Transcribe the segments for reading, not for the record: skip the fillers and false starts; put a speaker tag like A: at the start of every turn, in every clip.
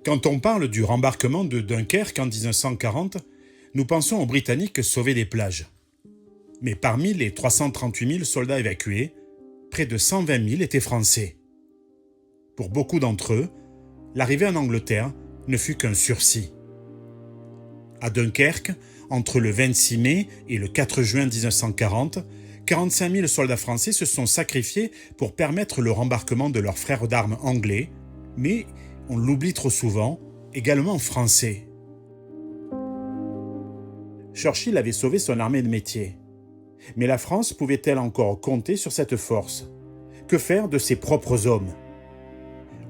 A: Quand on parle du rembarquement de Dunkerque en 1940, nous pensons aux Britanniques sauvés des plages. Mais parmi les 338 000 soldats évacués, près de 120 000 étaient français. Pour beaucoup d'entre eux, l'arrivée en Angleterre ne fut qu'un sursis. À Dunkerque, entre le 26 mai et le 4 juin 1940, 45 000 soldats français se sont sacrifiés pour permettre le rembarquement de leurs frères d'armes anglais, mais, on l'oublie trop souvent, également français. Churchill avait sauvé son armée de métier. Mais la France pouvait-elle encore compter sur cette force? Que faire de ses propres hommes?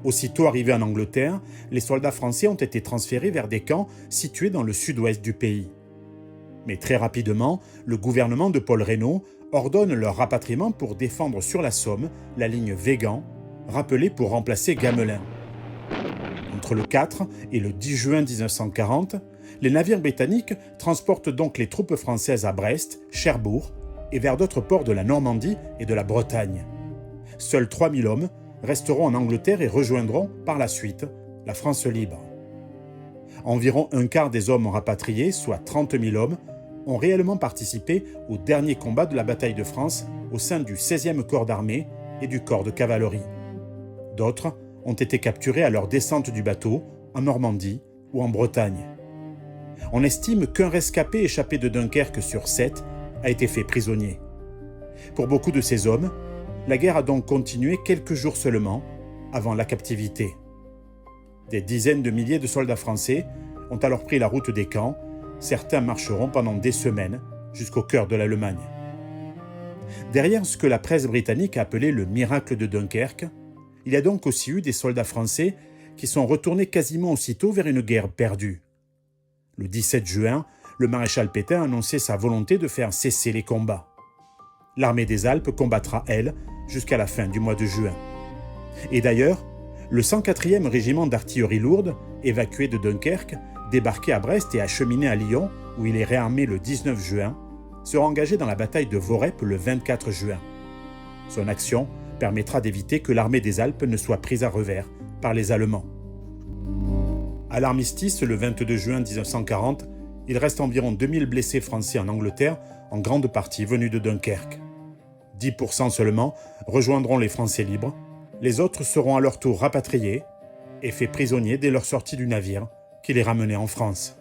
A: Aussitôt arrivés en Angleterre, les soldats français ont été transférés vers des camps situés dans le sud-ouest du pays. Mais très rapidement, le gouvernement de Paul Reynaud ordonne leur rapatriement pour défendre sur la Somme la ligne Végan, rappelée pour remplacer Gamelin. Entre le 4 et le 10 juin 1940, les navires britanniques transportent donc les troupes françaises à Brest, Cherbourg et vers d'autres ports de la Normandie et de la Bretagne. Seuls 3 000 hommes resteront en Angleterre et rejoindront, par la suite, la France libre. Environ un quart des hommes rapatriés, soit 30 000 hommes, ont réellement participé au dernier combat de la bataille de France au sein du 16e corps d'armée et du corps de cavalerie. D'autres ont été capturés à leur descente du bateau, en Normandie ou en Bretagne. On estime qu'un rescapé échappé de Dunkerque sur 7 a été fait prisonnier. Pour beaucoup de ces hommes, la guerre a donc continué quelques jours seulement avant la captivité. Des dizaines de milliers de soldats français ont alors pris la route des camps. Certains marcheront pendant des semaines jusqu'au cœur de l'Allemagne. Derrière ce que la presse britannique a appelé le miracle de Dunkerque, il y a donc aussi eu des soldats français qui sont retournés quasiment aussitôt vers une guerre perdue. Le 17 juin, le maréchal Pétain a annoncé sa volonté de faire cesser les combats. L'armée des Alpes combattra, elle, jusqu'à la fin du mois de juin. Et d'ailleurs, le 104e régiment d'artillerie lourde, évacué de Dunkerque, débarqué à Brest et acheminé à Lyon, où il est réarmé le 19 juin, sera engagé dans la bataille de Voreppe le 24 juin. Son action permettra d'éviter que l'armée des Alpes ne soit prise à revers par les Allemands. À l'armistice, le 22 juin 1940, il reste environ 2000 blessés français en Angleterre, en grande partie venus de Dunkerque. 10% seulement rejoindront les Français libres, les autres seront à leur tour rapatriés et faits prisonniers dès leur sortie du navire qui les ramenait en France.